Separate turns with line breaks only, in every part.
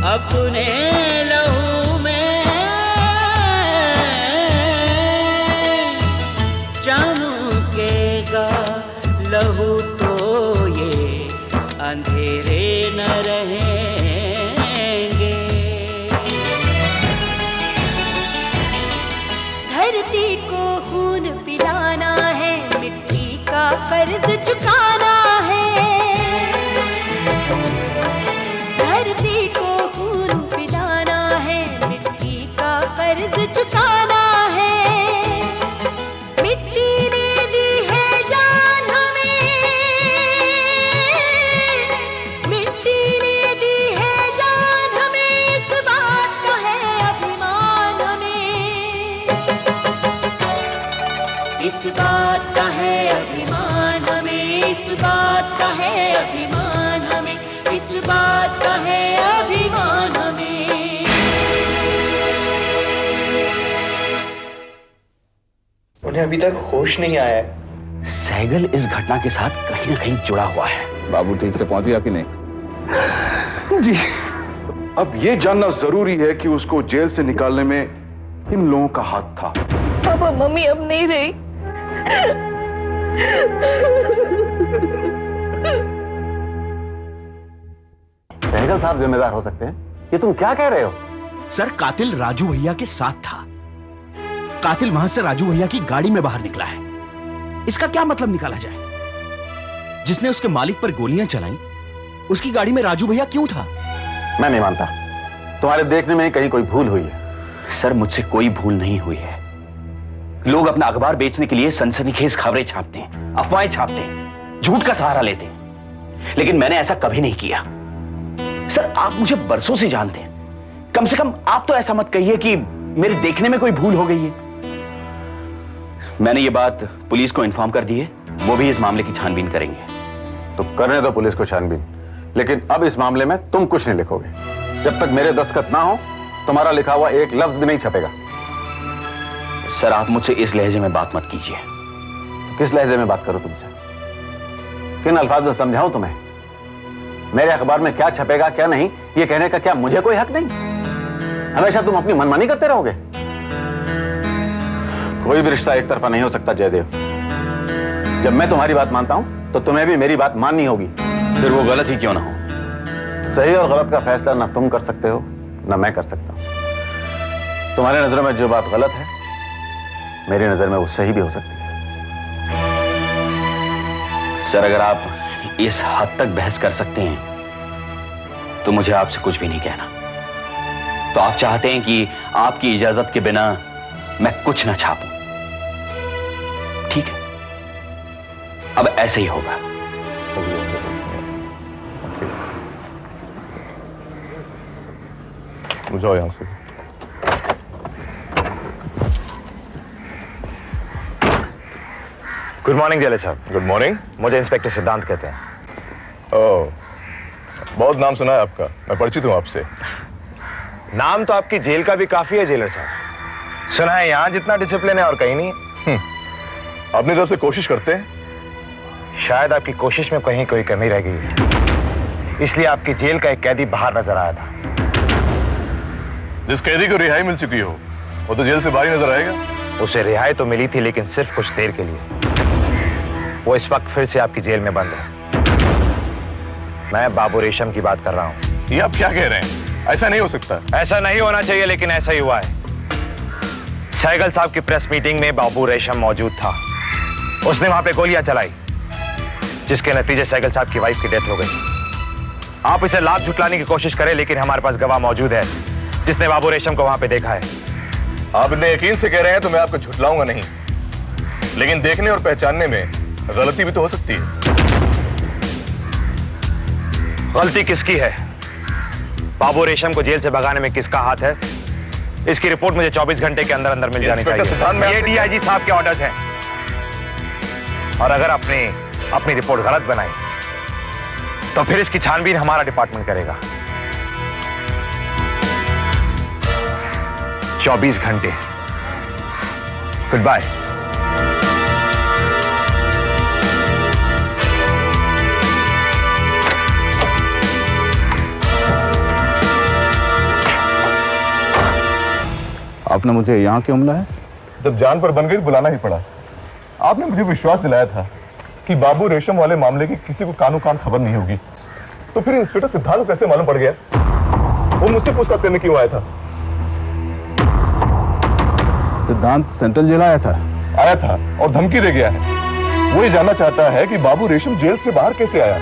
अपने लहू में चमकेगा लहू तो ये अंधेरे न रहेंगे।
धरती को खून पिलाना है, मिट्टी का कर्ज चुकाना है। धरती को खून पिलाना है, मिट्टी का कर्ज चुकाना है। मिट्टी ने दी है जान हमें, मिट्टी ने दी है जान हमें, इस बात का है अभिमान हमें।
इस बात का है अभिमान हमें, इस बात का है अभिमान हमें, इस बात का है अभिमान हमें।
उन्हें अभी तक होश नहीं आया है।
सहगल इस घटना के साथ कहीं ना कहीं जुड़ा हुआ है।
बाबू ठीक से पहुंच गया कि नहीं?
जी। अब ये जानना जरूरी है कि उसको जेल से निकालने में किन लोगों का हाथ था।
पापा मम्मी अब नहीं रही।
सहगल साहब जिम्मेदार हो सकते हैं? ये तुम क्या कह रहे हो?
सर कातिल राजू भैया के साथ था। कातिल वहां से राजू भैया की गाड़ी में बाहर निकला है। इसका क्या मतलब निकाला जाए? जिसने उसके मालिक पर गोलियां चलाई, उसकी गाड़ी में राजू भैया क्यों था?
मैं नहीं मानता। तुम्हारे देखने में कहीं कोई भूल हुई है। सर मुझसे कोई भूल नहीं हुई है। लोग अपना अखबार बेचने के लिए सनसनीखेज खबरें छापते हैं, अफवाहें छापते हैं, झूठ का सहारा लेते हैं, लेकिन मैंने ऐसा कभी नहीं किया। सर आप मुझे बरसों से जानते हैं, कम से कम आप तो ऐसा मत कहिए कि मेरे देखने में कोई भूल हो गई है। मैंने ये बात पुलिस को इन्फॉर्म कर दी है, वो भी इस मामले की छानबीन करेंगे। तो करने दो पुलिस को छानबीन, लेकिन अब इस मामले में तुम कुछ नहीं लिखोगे। जब तक मेरे दस्तखत ना हो तुम्हारा लिखा हुआ एक लफ्ज भी नहीं छपेगा। सर आप मुझसे इस लहजे में बात मत कीजिए। तो किस लहजे में बात करूं तुमसे? किन अल्फाज में समझाऊं तुम्हें? मेरे अखबार में क्या छपेगा क्या नहीं ये कहने का क्या मुझे कोई हक नहीं? हमेशा तुम अपनी मनमानी करते रहोगे। कोई भी रिश्ता एक तरफा नहीं हो सकता जयदेव। जब मैं तुम्हारी बात मानता हूं तो तुम्हें भी मेरी बात माननी होगी, फिर वो गलत ही क्यों ना हो। सही और गलत का फैसला ना तुम कर सकते हो ना मैं कर सकता हूं। तुम्हारे नजर में जो बात गलत है मेरी नजर में वो सही भी हो सकती है। सर अगर आप इस हद तक बहस कर सकते हैं तो मुझे आपसे कुछ भी नहीं कहना। तो आप चाहते हैं कि आपकी इजाजत के बिना मैं कुछ ना छापूं, ठीक है? अब ऐसे ही होगा।
जाओ यहां से।
गुड मॉर्निंग जेलर साहब।
Good morning.
मुझे इंस्पेक्टर सिद्धांत कहते हैं।
ओह, बहुत नाम सुना है आपका, मैं परिचित हूं आपसे।
नाम तो आपकी जेल का भी काफी है जेलर साहब। सुना है यहां जितना डिसिप्लिन है और कहीं नहीं।
अपनी तरफ से कोशिश करते हैं।
शायद आपकी कोशिश में कहीं कोई कमी रह गई है, इसलिए आपकी जेल का एक कैदी बाहर नजर आया था।
जिस कैदी को रिहाई मिल चुकी हो वो तो जेल से बाहर ही नजर आएगा।
उसे रिहाई तो मिली थी लेकिन सिर्फ कुछ देर के लिए। वो इस वक्त फिर से आपकी जेल में बंद है। मैं बाबू रेशम की बात कर रहा हूं।
ये आप क्या कह रहे हैं? ऐसा नहीं हो सकता।
ऐसा नहीं होना चाहिए लेकिन ऐसा ही हुआ है। सहगल साहब की प्रेस मीटिंग में बाबू रेशम मौजूद था। उसने वहां पे गोलियां चलाई जिसके नतीजे सहगल साहब की वाइफ की डेथ हो गई। आप इसे लाभ झुटलाने की कोशिश करें लेकिन हमारे पास गवाह मौजूद है जिसने बाबू रेशम को वहां पे देखा है।
आप इतने यकीन से कह रहे हैं तो मैं आपको झुटलाऊंगा नहीं, लेकिन देखने और पहचानने में गलती भी तो हो सकती है।
गलती किसकी है? बाबू रेशम को जेल से भगाने में किसका हाथ है? इसकी रिपोर्ट मुझे 24 घंटे के अंदर अंदर मिल जानी चाहिए। ये डीआईजी साहब के ऑर्डर्स हैं। और अगर आपने अपनी रिपोर्ट गलत बनाई तो फिर इसकी छानबीन हमारा डिपार्टमेंट करेगा। 24 घंटे। Goodbye.
आपने मुझे यहाँ क्यों बुलाया?
जब जान पर बन गई तो बुलाना ही पड़ा। आपने मुझे विश्वास दिलाया था कि बाबू रेशम वाले मामले की किसी को कानो कान खबर नहीं होगी, तो फिर इंस्पेक्टर सिद्धांत को कैसे मालूम पड़ गया? वो मुझसे पूछताछ करने क्यों आया था?
सिद्धांत सेंट्रल जेल आया था और धमकी दे गया है। वो ये जानना चाहता है कि बाबू रेशम जेल से बाहर कैसे आया।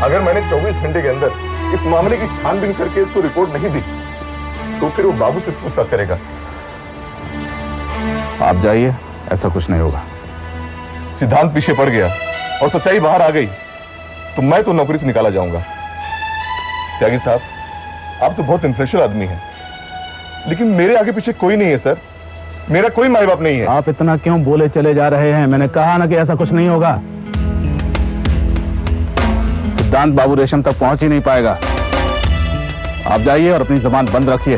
अगर मैंने 24 घंटे के अंदर इस मामले की छानबीन करके इसको रिपोर्ट नहीं दी तो फिर वो बाबू से पूछताछ करेगा। आप जाइए, ऐसा कुछ नहीं होगा।
सिद्धांत पीछे पड़ गया और सच्चाई बाहर आ गई तो मैं तो नौकरी से निकाला जाऊंगा। त्यागी साहब, आप तो बहुत इंफ्लुएंशियल आदमी हैं, लेकिन मेरे आगे पीछे कोई नहीं है सर। मेरा कोई माई बाप नहीं है।
आप इतना क्यों बोले चले जा रहे हैं? मैंने कहा ना कि ऐसा कुछ नहीं होगा। सिद्धांत बाबू रेशम तक पहुंच ही नहीं पाएगा। आप जाइए और अपनी जुबान बंद रखिए।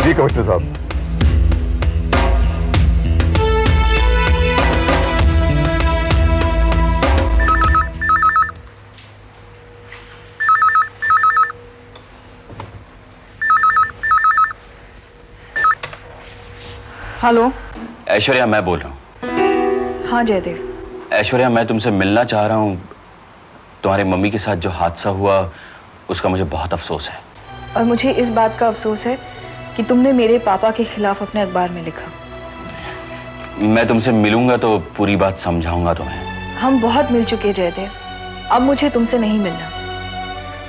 जी कमिश्नर साहब।
हेलो।
ऐश्वर्या, मैं बोल रहा हूँ।
हाँ जयदेव।
ऐश्वर्या, मैं तुमसे मिलना चाह रहा हूँ। तुम्हारी मम्मी के साथ जो हादसा हुआ उसका मुझे बहुत अफसोस है।
और मुझे इस बात का अफसोस है कि तुमने मेरे पापा के खिलाफ अपने अखबार में लिखा।
मैं तुमसे मिलूंगा तो पूरी बात समझाऊंगा तुम्हें।
हम बहुत मिल चुके जयदेव, अब मुझे तुमसे नहीं मिलना।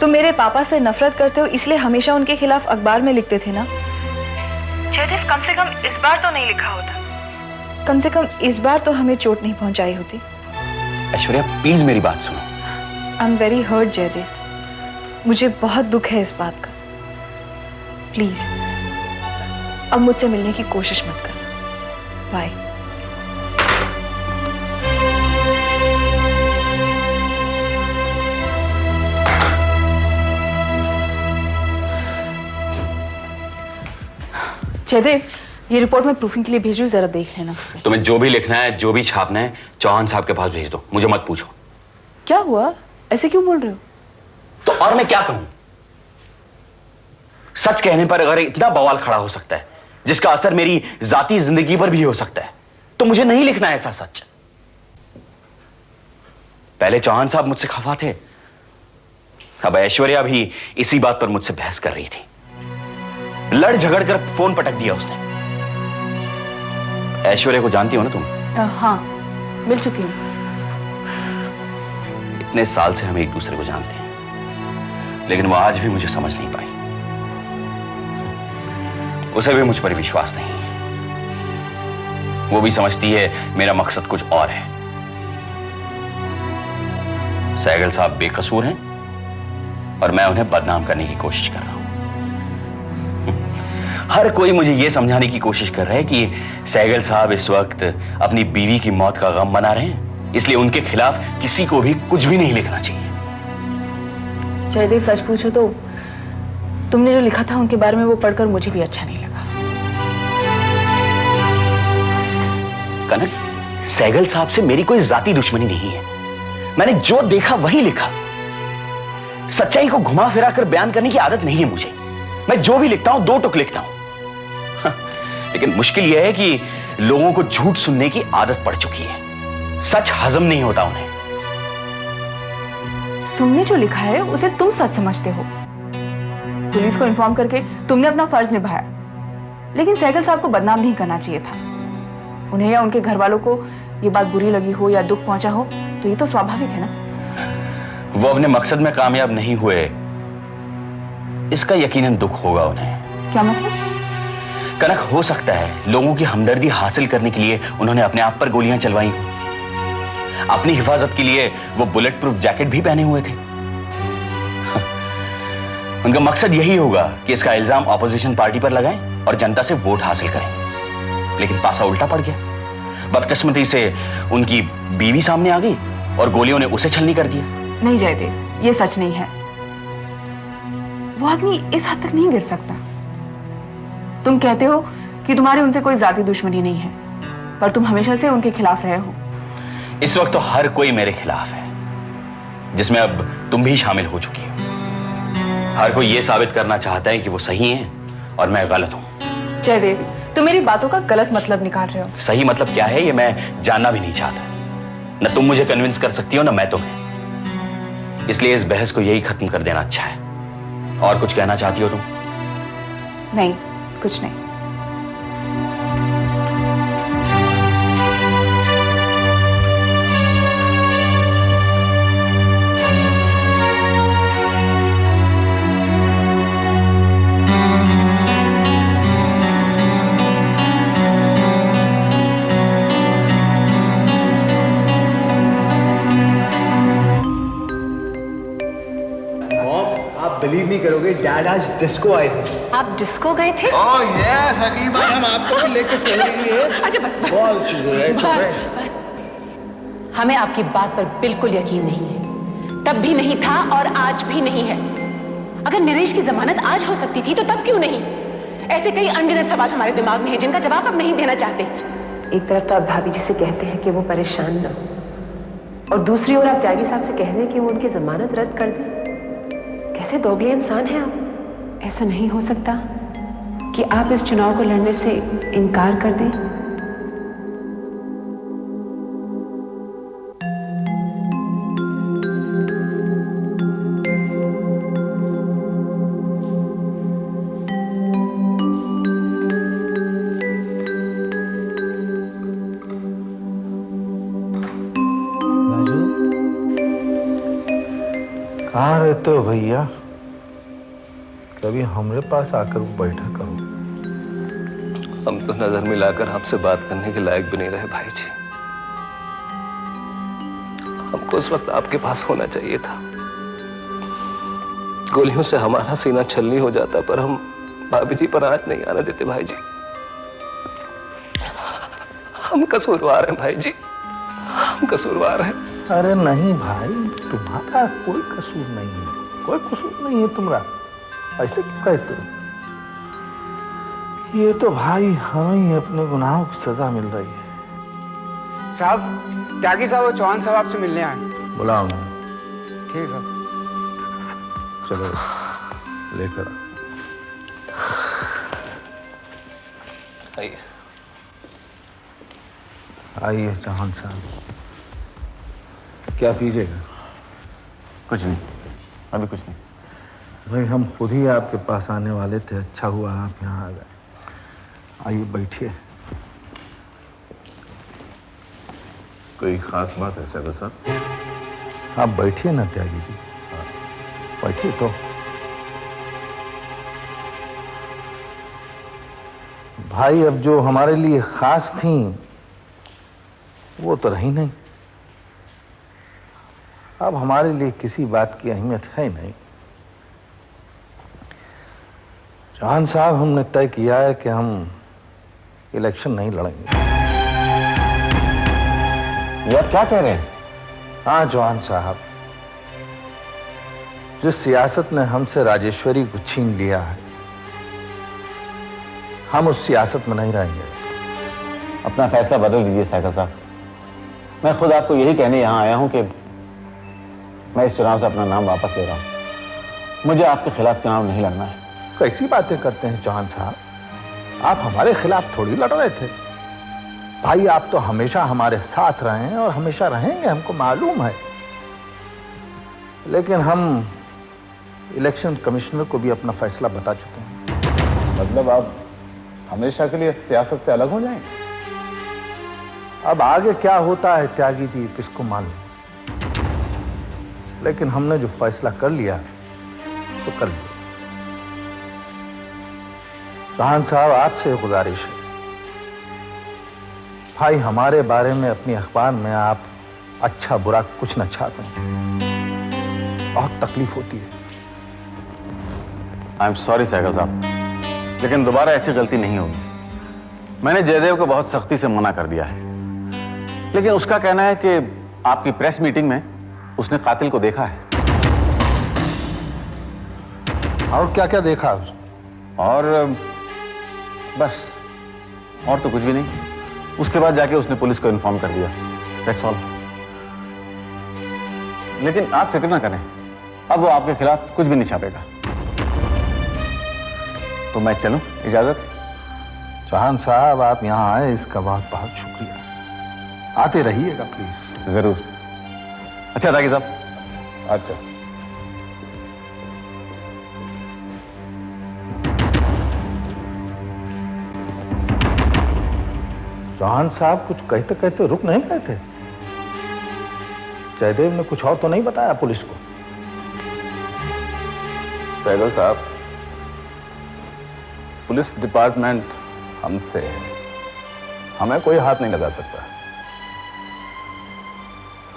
तुम मेरे पापा से नफरत करते हो इसलिए हमेशा उनके खिलाफ अखबार में लिखते थे ना जयदेव? कम से कम इस बार तो नहीं लिखा होता। कम से कम इस बार तो हमें चोट नहीं पहुंचाई होती।
ऐश्वर्या, प्लीज मेरी बात सुनो।
I am very hurt Jaidev, मुझे बहुत दुख है इस बात का। प्लीज अब मुझसे मिलने की कोशिश मत कर। बाय। जयदेव, ये रिपोर्ट मैं प्रूफिंग के लिए भेजूं, जरा देख लेना उसको।
तुम्हें जो भी लिखना है, जो भी छापना है, चौहान साहब के पास भेज दो। मुझे मत पूछो।
क्या हुआ? ऐसे क्यों बोल रहे हो?
तो और मैं क्या कहूं? सच कहने पर अगर इतना बवाल खड़ा हो सकता है जिसका असर मेरी जाती जिंदगी पर भी हो सकता है, तो मुझे नहीं लिखना ऐसा सच। पहले चौहान साहब मुझसे खफा थे, अब ऐश्वर्या भी इसी बात पर मुझसे बहस कर रही थी। लड़ झगड़ कर फोन पटक दिया उसने। ऐश्वर्या को जानती हो ना तुम?
हाँ, मिल चुकी हूँ।
इतने साल से हम एक दूसरे को जानते हैं, लेकिन वो आज भी मुझे समझ नहीं पाई। उसे भी मुझ पर विश्वास नहीं। वो भी समझती है मेरा मकसद कुछ और है। सहगल साहब बेकसूर हैं और मैं उन्हें बदनाम करने की कोशिश कर रहा हूं। हर कोई मुझे यह समझाने की कोशिश कर रहा है कि सहगल साहब इस वक्त अपनी बीवी की मौत का गम मना रहे हैं, इसलिए उनके खिलाफ किसी को भी कुछ भी नहीं लिखना चाहिए।
जयदेव, सच पूछो तो तुमने जो लिखा था उनके बारे में वो पढ़कर मुझे भी अच्छा नहीं लगा।
कनक, सहगल साहब से मेरी कोई जाती दुश्मनी नहीं है। मैंने जो देखा वही लिखा। सच्चाई को घुमा फिरा कर बयान करने की आदत नहीं है मुझे। मैं जो भी लिखता हूं 2 टुक लिखता हूं। लेकिन मुश्किल यह है कि लोगों को झूठ सुनने की आदत पड़ चुकी है। सच हजम नहीं होता उन्हें।
तुमने जो लिखा है उसे तुम सच समझते हो। पुलिस को इन्फॉर्म करके तुमने अपना फर्ज निभाया, लेकिन सहगल साहब को बदनाम नहीं करना चाहिए था। उन्हें या उनके घर वालों को ये बात बुरी लगी हो या दुख पहुंचा हो तो ये तो स्वाभाविक है ना।
वो अपने मकसद में कामयाब नहीं हुए, इसका यकीनन दुख होगा उन्हें।
क्या मतलब?
कनक, हो सकता है लोगों की हमदर्दी हासिल करने के लिए उन्होंने अपने आप पर गोलियां चलवाई। अपनी हिफाजत के लिए वो बुलेट प्रूफ जैकेट भी पहने हुए थे। उनका मकसद यही होगा कि इसका इल्जाम ऑपोजिशन पार्टी पर लगाएं और जनता से वोट हासिल करें। लेकिन पासा उल्टा पड़ गया। बदकिस्मती से उनकी बीवी सामने आ गई और गोलियों ने उसे छलनी कर दिया।
नहीं जयदेव, ये सच नहीं है। वो आदमी इस हद तक नहीं गिर सकता। तुम कहते हो कि तुम्हारी उनसे कोई जाती दुश्मनी नहीं है, पर तुम हमेशा से उनके खिलाफ रहे हो।
इस वक्त तो हर कोई मेरे खिलाफ है, जिसमें अब तुम भी शामिल हो चुकी हो। हर कोई यह साबित करना चाहता है कि वो सही हैं
और मैं गलत हूं।
जयदेव, तुम मेरी बातों का गलत मतलब निकाल रहे हो।
सही मतलब क्या है ये मैं जानना भी नहीं चाहता। न तुम मुझे कन्विंस कर सकती हो न मैं तुम्हें। इसलिए इस बहस को यही खत्म कर देना अच्छा है। और कुछ कहना चाहती हो तुम?
नहीं, कुछ नहीं।
बिलीव नहीं करोगे, डैड आज डिस्को आए थे।
आप डिस्को गए थे?
ओह यस, अगली बार हम आपको भी लेकर चलेंगे।
अच्छा बस बस
बहुत चुप
बस। हमें आपकी बात पर बिल्कुल यकीन नहीं है। तब भी नहीं था और आज भी नहीं है। अगर नरेश की जमानत आज हो सकती थी तो तब क्यों नहीं? ऐसे कई अनगिनत सवाल हमारे दिमाग में हैं जिनका जवाब आप नहीं देना चाहते।
एक तरफ तो आप भाभी जी से कहते हैं कि वो परेशान ना हो, और दूसरी ओर आप त्यागी साहब से कह रहे हैं कि वो उनकी जमानत रद्द कर दें। कैसे दोगले इंसान हैं आप? ऐसा नहीं हो सकता कि आप इस चुनाव को लड़ने से इनकार कर दें।
कहाँ रहते हो भैया? कभी हमारे पास आकर बैठा करो।
हम तो नजर मिलाकर आपसे बात करने के लायक भी नहीं रहे भाई जी। हमको उस वक्त आपके पास होना चाहिए था। गोलियों से हमारा सीना छलनी हो जाता, पर हम भाभी जी पर आंच नहीं आने देते भाई जी। हम कसूरवार हैं भाई जी, हम कसूरवार हैं।
अरे नहीं भाई, तुम्हारा कोई कसूर नहीं है, कोई कसूर नहीं है तुम्हारा। ऐसे क्यों कहते हो? ये तो भाई हमें ही अपने गुनाहों की सजा मिल रही है।
साहब, त्यागी साहब और चौहान साहब आपसे मिलने आए।
बुलाओ।
ठीक है साहब।
चलो लेकर
आइए।
आइए चौहान साहब, क्या पीजिएगा?
कुछ नहीं, अभी कुछ नहीं।
भाई हम खुद ही आपके पास आने वाले थे, अच्छा हुआ आप यहाँ आ गए। आइए बैठिए।
कोई खास बात है सैयद साहब?
आप बैठिए ना त्यागी जी, बैठिए तो। भाई अब जो हमारे लिए खास थी वो तो रही नहीं। अब हमारे लिए किसी बात की अहमियत है नहीं। चौहान साहब, हमने तय किया है कि हम इलेक्शन नहीं लड़ेंगे।
यार क्या कह रहे हैं?
हाँ चौहान साहब, जिस सियासत ने हमसे राजेश्वरी को छीन लिया है, हम उस सियासत में नहीं रहेंगे।
अपना फैसला बदल दीजिए साइकिल साहब। मैं खुद आपको यही कहने यहाँ आया हूँ कि मैं इस चुनाव से अपना नाम वापस ले रहा हूँ। मुझे आपके खिलाफ चुनाव नहीं लड़ना है।
कैसी बातें करते हैं चौहान साहब? आप हमारे खिलाफ थोड़ी लड़ रहे थे। भाई आप तो हमेशा हमारे साथ रहे हैं और हमेशा रहेंगे, हमको मालूम है। लेकिन हम इलेक्शन कमिश्नर को भी अपना फैसला बता चुके हैं।
मतलब आप हमेशा के लिए सियासत से अलग हो जाएंगे?
अब आगे क्या होता है त्यागी जी, किसको मालूम। लेकिन हमने जो फैसला कर लिया सो कर लिया। चौहान साहब, आपसे गुजारिश है, भाई हमारे बारे में अपनी अखबार में आप अच्छा बुरा कुछ न छापें, बहुत तकलीफ होती है।
आई एम सॉरी साइकिल साहब, लेकिन दोबारा ऐसी गलती नहीं होगी। मैंने जयदेव को बहुत सख्ती से मना कर दिया है, लेकिन उसका कहना है कि आपकी प्रेस मीटिंग में उसने कातिल को देखा है।
और क्या क्या देखा?
और बस, और तो कुछ भी नहीं। उसके बाद जाके उसने पुलिस को इन्फॉर्म कर दिया, दैट्स ऑल। लेकिन आप फिक्र ना करें, अब वो आपके खिलाफ कुछ भी नहीं छापेगा। तो मैं चलूं, इजाजत?
चौहान साहब, आप यहाँ आए इसका बहुत बहुत शुक्रिया। आते रहिएगा प्लीज।
जरूर। अच्छा दागी साहब।
अच्छा। चौहान साहब कुछ कहते कहते रुक नहीं पाए थे। जयदेव ने कुछ और तो नहीं बताया पुलिस को?
सहगल साहब, पुलिस डिपार्टमेंट हमसे है, हमें कोई हाथ नहीं लगा सकता।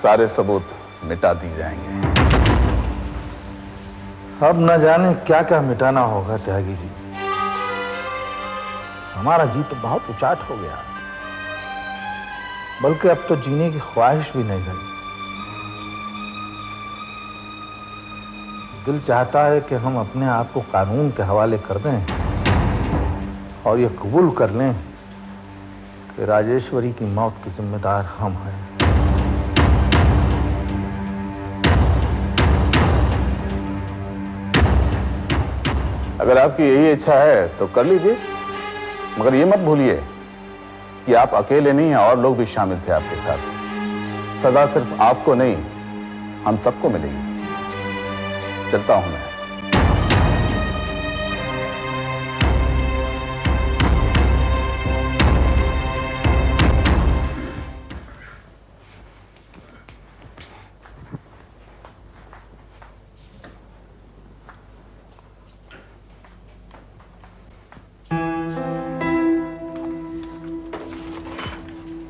सारे सबूत मिटा दिए जाएंगे।
अब न जाने क्या क्या मिटाना होगा त्यागी जी। हमारा जी तो बहुत उचाट हो गया, बल्कि अब तो जीने की ख्वाहिश भी नहीं रही। दिल चाहता है कि हम अपने आप को कानून के हवाले कर दें और ये कबूल कर लें कि राजेश्वरी की मौत के जिम्मेदार हम हैं।
अगर आपकी यही इच्छा है तो कर लीजिए, मगर ये मत भूलिए कि आप अकेले नहीं हैं, और लोग भी शामिल थे आपके साथ। सजा सिर्फ आपको नहीं, हम सबको मिलेगी। चलता हूं मैं।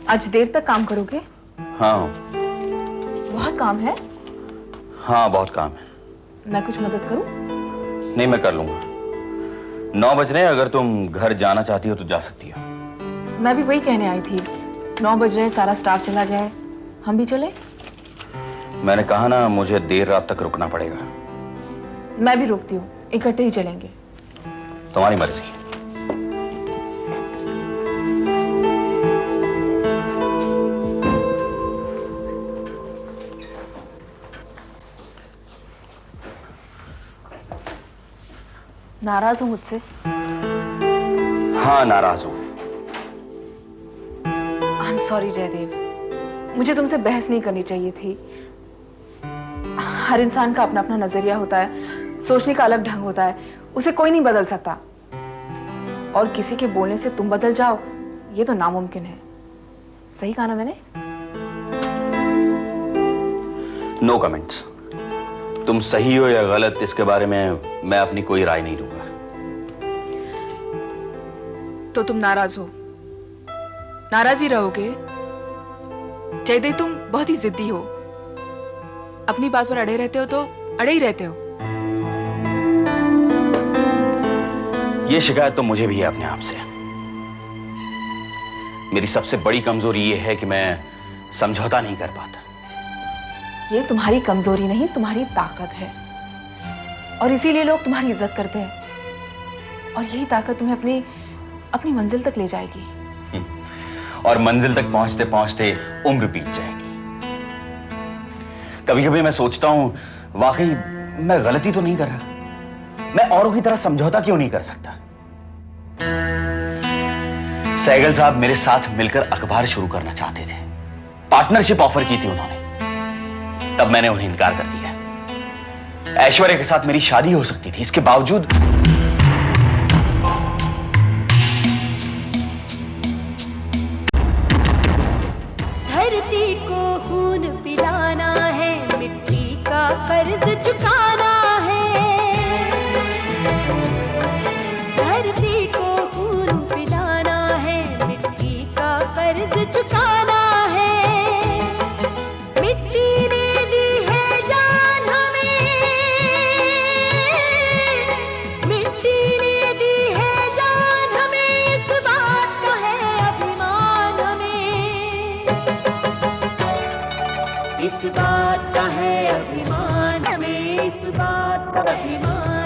आज देर तक काम करोगे?
हाँ।
बहुत काम है?
हाँ, बहुत काम है।
मैं कुछ मदद करूं?
नहीं, मैं कर लूंगा। 9 बज रहे हैं, अगर तुम घर जाना चाहती हो तो जा सकती हो।
मैं भी वही कहने आई थी। 9 बज रहे, सारा स्टाफ चला गया है, हम भी चले?
मैंने कहा ना, मुझे देर रात तक रुकना पड़ेगा।
मैं भी रुकती हूँ, इकट्ठे ही चलेंगे।
तुम्हारी मर्जी।
नाराज हो मुझसे?
हाँ, नाराज हूं।
आई एम सॉरी जयदेव, मुझे तुमसे बहस नहीं करनी चाहिए थी। हर इंसान का अपना अपना नजरिया होता है, सोचने का अलग ढंग होता है, उसे कोई नहीं बदल सकता। और किसी के बोलने से तुम बदल जाओ, ये तो नामुमकिन है। सही कहा ना मैंने?
No comments. तुम सही हो या गलत, इसके बारे में मैं अपनी कोई राय नहीं दूंगा।
तो तुम नाराज हो? नाराज ही रहोगे? जयदेव, तुम बहुत ही जिद्दी हो। अपनी बात पर अड़े रहते हो तो अड़े ही रहते हो।
ये शिकायत तो मुझे भी है अपने आप से। मेरी सबसे बड़ी कमजोरी ये है कि मैं समझौता नहीं कर पाता।
ये तुम्हारी कमजोरी नहीं, तुम्हारी ताकत है, और इसीलिए लोग तुम्हारी इज्जत करते हैं। और यही ताकत तुम्हें अपनी मंजिल तक ले जाएगी।
और मंजिल तक पहुंचते पहुंचते उम्र बीत जाएगी। कभी कभी मैं सोचता हूं, वाकई मैं गलती तो नहीं कर रहा। मैं औरों की तरह समझौता क्यों नहीं कर सकता? सहगल साहब मेरे साथ मिलकर अखबार शुरू करना चाहते थे, पार्टनरशिप ऑफर की थी उन्होंने, तब मैंने उन्हें इनकार कर दिया। ऐश्वर्या के साथ मेरी शादी हो सकती थी, इसके बावजूद
धरती को खून पिलाना है, मिट्टी का कर्ज चुकाना है। धरती को खून पिलाना है, मिट्टी का कर्ज चुकाना है। मिट्टी ने दी है जान हमें, मिट्टी ने दी है जान हमें, इस बात का है अभिमान हमें। इस बात का है अभिमान हमें, इस बात का अभिमान।